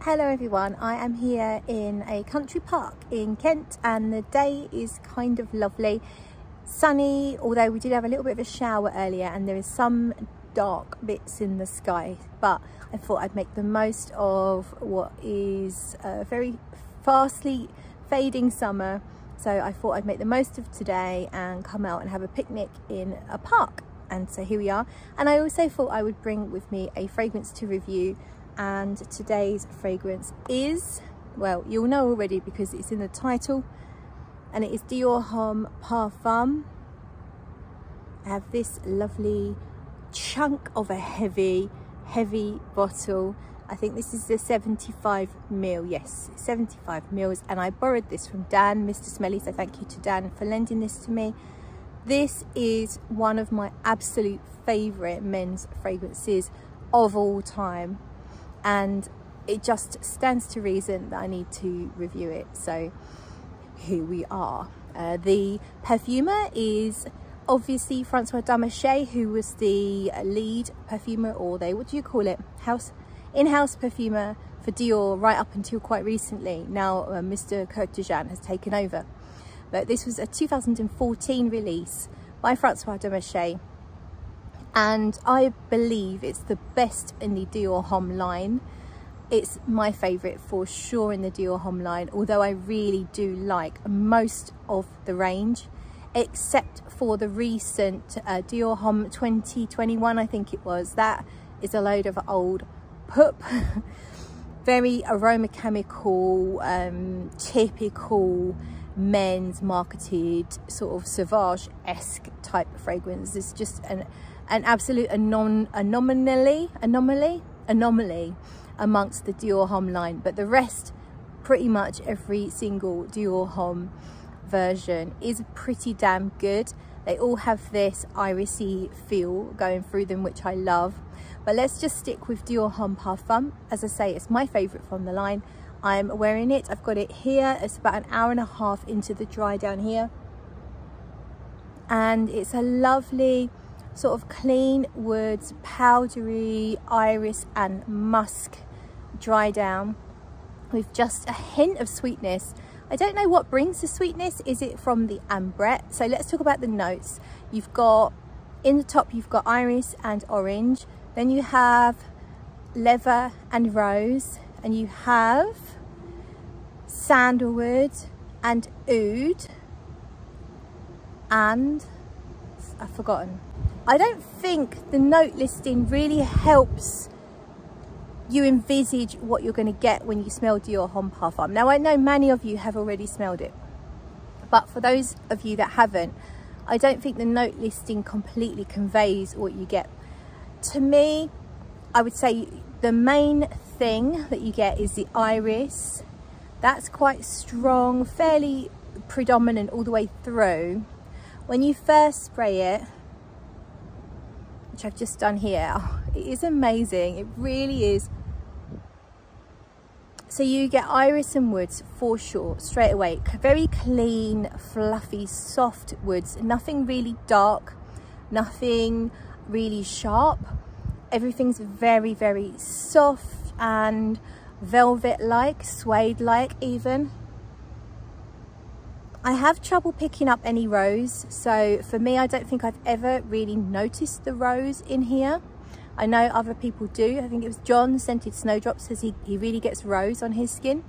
Hello everyone, I am here in a country park in Kent and the day is kind of lovely, sunny, although we did have a little bit of a shower earlier and there is some dark bits in the sky, but I thought I'd make the most of what is a very fastly fading summer, so I thought I'd make the most of today and come out and have a picnic in a park. And so here we are, and I also thought I would bring with me a fragrance to review. And today's fragrance is, well, you'll know already because it's in the title, and it is Dior Homme Parfum. I have this lovely chunk of a heavy bottle. I think this is the 75ml, yes, 75ml, and I borrowed this from Dan, Mr. Smelly, so thank you to Dan for lending this to me. This is one of my absolute favourite men's fragrances of all time, and it just stands to reason that I need to review it, so here we are. The perfumer is obviously Francois Damascene, who was the lead perfumer, or what do you call it, in-house perfumer for Dior right up until quite recently. Now Mr. Tuscan has taken over, but this was a 2014 release by Francois Damascene, and I believe it's the best in the Dior Homme line. It's my favourite for sure in the Dior Homme line, although I really do like most of the range, except for the recent Dior Homme 2021, I think it was. That is a load of old poop. Very aroma chemical, typical men's marketed sort of Sauvage-esque type of fragrance. It's just an absolute anomaly amongst the Dior Homme line, but the rest, pretty much every single Dior Homme version is pretty damn good. They all have this irisy feel going through them, which I love. But let's just stick with Dior Homme Parfum. As I say, it's my favourite from the line. I'm wearing it, I've got it here. It's about an hour and a half into the dry down here, and it's a lovely sort of clean woods, powdery iris and musk dry down with just a hint of sweetness. I don't know what brings the sweetness. Is it from the Ambrette? So let's talk about the notes. You've got, in the top you've got iris and orange, then you have leather and rose, and you have sandalwood and oud, and I've forgotten. I don't think the note listing really helps you envisage what you're going to get when you smell Dior Homme Parfum. Now, I know many of you have already smelled it, but for those of you that haven't, I don't think the note listing completely conveys what you get. To me, I would say the main thing that you get is the iris. That's quite strong, fairly predominant all the way through. When you first spray it, which I've just done here, it is amazing, it really is. So you get iris and woods for sure straight away. Very clean, fluffy, soft woods, nothing really dark, nothing really sharp. Everything's very soft and velvet-like, suede-like even. I have trouble picking up any rose, so for me, I don't think I've ever really noticed the rose in here. I know other people do. I think it was John, Scented Snowdrops, says he really gets rose on his skin,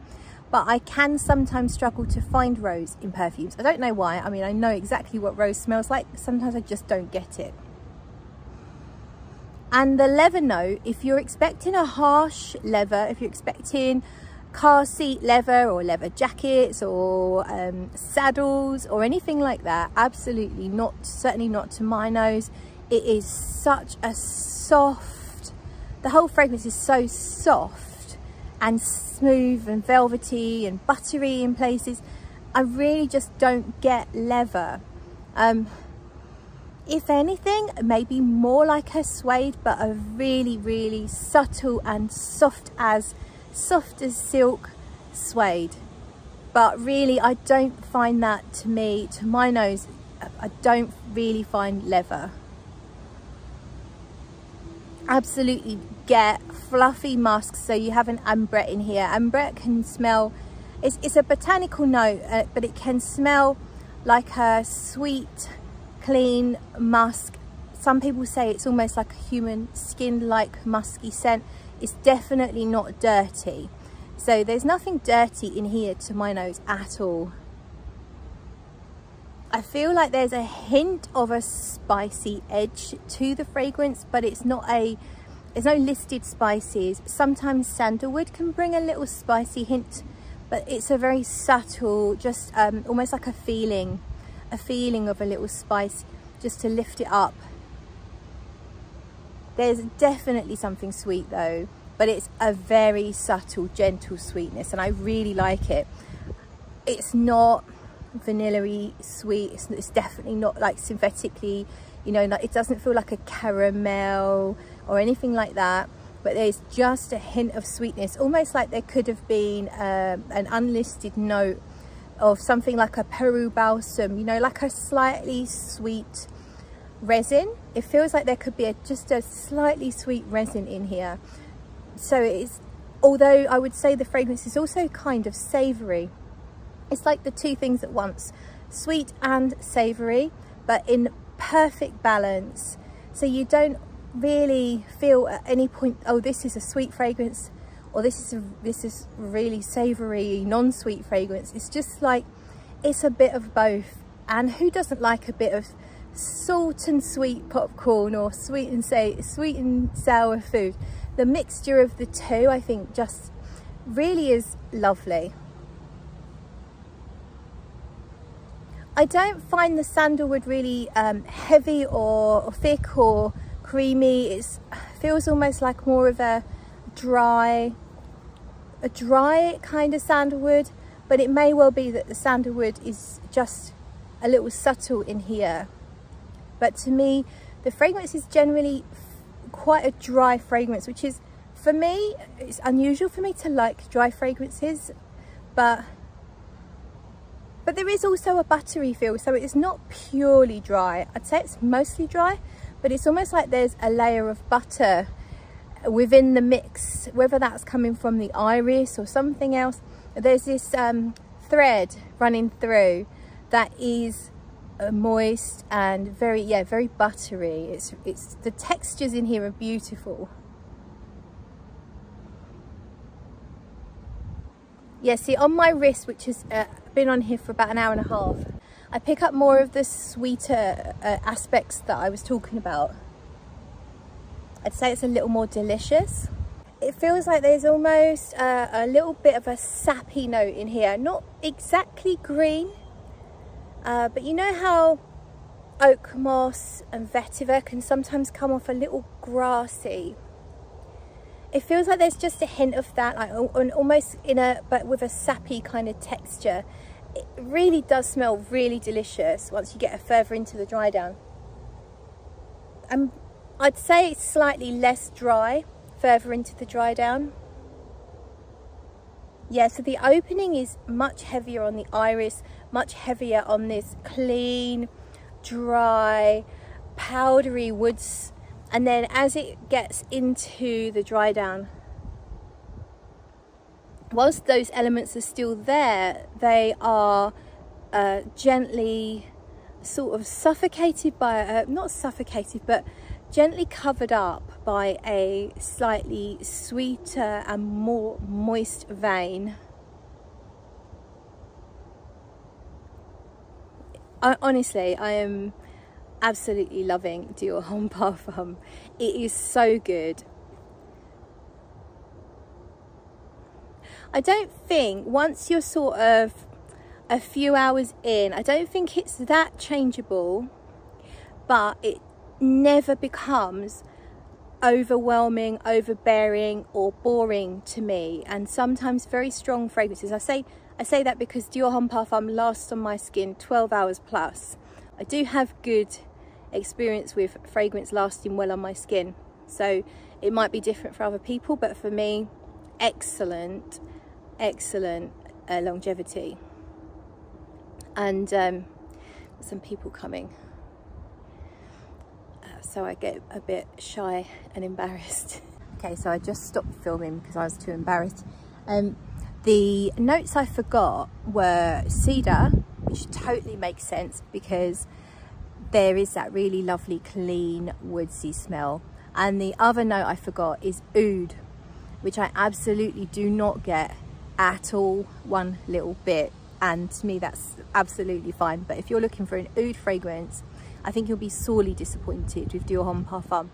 but I can sometimes struggle to find rose in perfumes. I don't know why. I mean, I know exactly what rose smells like. Sometimes I just don't get it. And the leather note, if you're expecting a harsh leather, if you're expecting car seat leather or leather jackets or saddles or anything like that, absolutely not, certainly not to my nose. It is such a soft, the whole fragrance is so soft and smooth and velvety and buttery in places. I really just don't get leather. If anything, maybe more like a suede, but a really subtle and soft as silk suede. But really, I don't find that, to me, to my nose, I don't really find leather. Absolutely get fluffy musk. So you have an ambrette in here. Ambrette can smell, it's a botanical note, but it can smell like a sweet, clean musk. Some people say it's almost like a human skin, like musky scent. It's definitely not dirty. So there's nothing dirty in here to my nose at all. I feel like there's a hint of a spicy edge to the fragrance, but it's not there's no listed spices. Sometimes sandalwood can bring a little spicy hint, but it's a very subtle, just almost like a feeling of a little spice, just to lift it up. There's definitely something sweet though, but it's a very subtle, gentle sweetness, and I really like it. It's not vanilla-y sweet. It's definitely not like synthetically, you know, like, it doesn't feel like a caramel or anything like that, but there's just a hint of sweetness, almost like there could have been an unlisted note of something like a Peru balsam, you know, like a slightly sweet resin. It feels like there could be just a slightly sweet resin in here. So it's, although I would say the fragrance is also kind of savory. It's like the two things at once, sweet and savory, but in perfect balance. So you don't really feel at any point, oh, this is a sweet fragrance, or this is really savory, non-sweet fragrance. It's just like, it's a bit of both. And who doesn't like a bit of salt and sweet popcorn, or sweet and sour food? The mixture of the two, I think, just really is lovely. I don't find the sandalwood really heavy or thick or creamy. It feels almost like more of a dry kind of sandalwood, but it may well be that the sandalwood is just a little subtle in here. But to me, the fragrance is generally quite a dry fragrance, which is, for me, it's unusual for me to like dry fragrances, but there is also a buttery feel, so it's not purely dry. I'd say it's mostly dry, but it's almost like there's a layer of butter within the mix, whether that's coming from the iris or something else. There's this thread running through that is moist and very buttery. It's the textures in here are beautiful. Yeah, see, on my wrist, which has been on here for about an hour and a half, I pick up more of the sweeter aspects that I was talking about. I'd say it's a little more delicious. It feels like there's almost a little bit of a sappy note in here. Not exactly green, but you know how oak moss and vetiver can sometimes come off a little grassy? It feels like there's just a hint of that, like almost but with a sappy kind of texture. It really does smell really delicious once you get further into the dry down. I'd say it's slightly less dry further into the dry down. Yeah, so the opening is much heavier on the iris, much heavier on this clean, dry, powdery woods. And then as it gets into the dry down, whilst those elements are still there, they are gently sort of suffocated by, not suffocated, but gently covered up by a slightly sweeter and more moist vein. Honestly, I am absolutely loving Dior Homme Parfum. It is so good. I don't think, once you're sort of a few hours in, I don't think it's that changeable, but it never becomes overwhelming, overbearing or boring to me. And sometimes very strong fragrances, I say that because Dior Homme Parfum lasts on my skin 12 hours plus. I do have good experience with fragrance lasting well on my skin, so it might be different for other people, but for me, excellent longevity. And some people coming, so I get a bit shy and embarrassed. Okay, so I just stopped filming because I was too embarrassed. The notes I forgot were cedar, which totally makes sense because there is that really lovely clean woodsy smell. And the other note I forgot is oud, which I absolutely do not get at all, one little bit. And to me that's absolutely fine. But if you're looking for an oud fragrance, I think you'll be sorely disappointed with Dior Homme Parfum.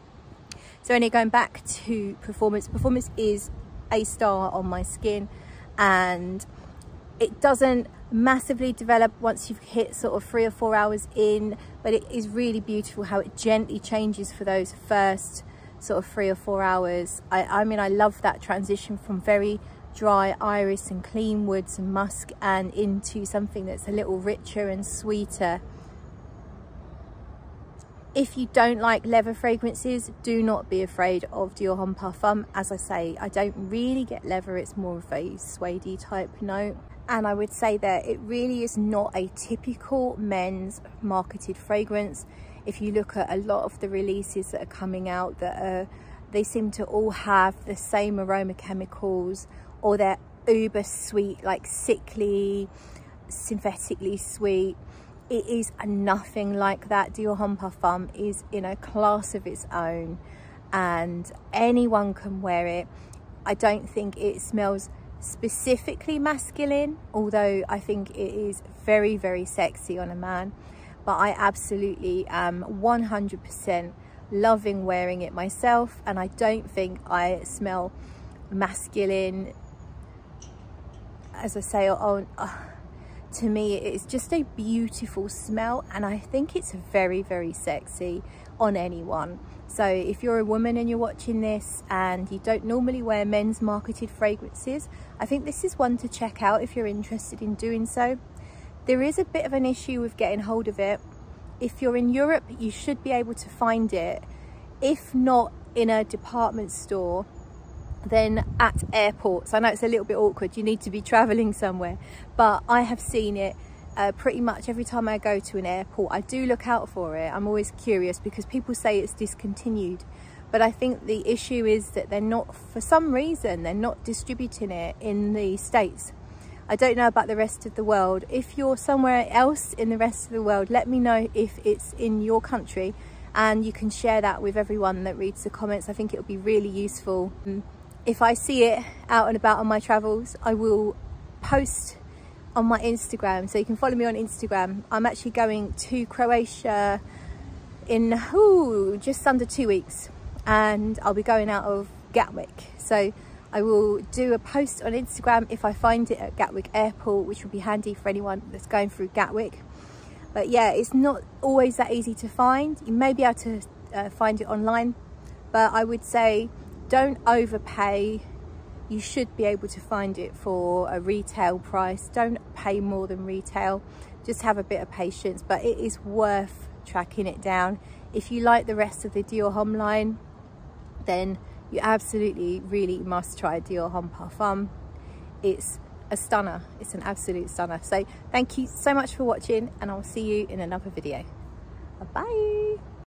So anyway, going back to performance. Performance is a star on my skin, and it doesn't massively develop once you've hit sort of 3 or 4 hours in, but it is really beautiful how it gently changes for those first sort of 3 or 4 hours. I mean, I love that transition from very dry iris and clean woods and musk and into something that's a little richer and sweeter. If you don't like leather fragrances, do not be afraid of Dior Homme Parfum. As I say, I don't really get leather, it's more of a suede type note. And I would say that it really is not a typical men's marketed fragrance. If you look at a lot of the releases that are coming out, they seem to all have the same aroma chemicals, or they're uber sweet, like sickly, synthetically sweet. It is nothing like that. Dior Homme Parfum is in a class of its own, and anyone can wear it. I don't think it smells specifically masculine, although I think it is very, very sexy on a man. But I absolutely am 100% loving wearing it myself, and I don't think I smell masculine. As I say, to me it's just a beautiful smell, and I think it's very, very sexy on anyone. So if you're a woman and you're watching this and you don't normally wear men's marketed fragrances, I think this is one to check out if you're interested in doing so. There is a bit of an issue with getting hold of it. If you're in Europe, you should be able to find it. If not in a department store, then at airports. I know it's a little bit awkward, you need to be traveling somewhere, but I have seen it pretty much every time I go to an airport. I do look out for it. I'm always curious because people say it's discontinued, but I think the issue is that they're not, for some reason, they're not distributing it in the States. I don't know about the rest of the world. If you're somewhere else in the rest of the world, let me know if it's in your country, and you can share that with everyone that reads the comments. I think it would be really useful. If I see it out and about on my travels, I will post on my Instagram, so you can follow me on Instagram. I'm actually going to Croatia in just under 2 weeks, and I'll be going out of Gatwick, so I will do a post on Instagram if I find it at Gatwick Airport, which will be handy for anyone that's going through Gatwick. But yeah, it's not always that easy to find. You may be able to find it online, but I would say don't overpay. You should be able to find it for a retail price. Don't pay more than retail. Just have a bit of patience, but it is worth tracking it down. If you like the rest of the Dior Homme line, then you absolutely really must try Dior Homme Parfum. It's a stunner. It's an absolute stunner. So thank you so much for watching, and I'll see you in another video. Bye.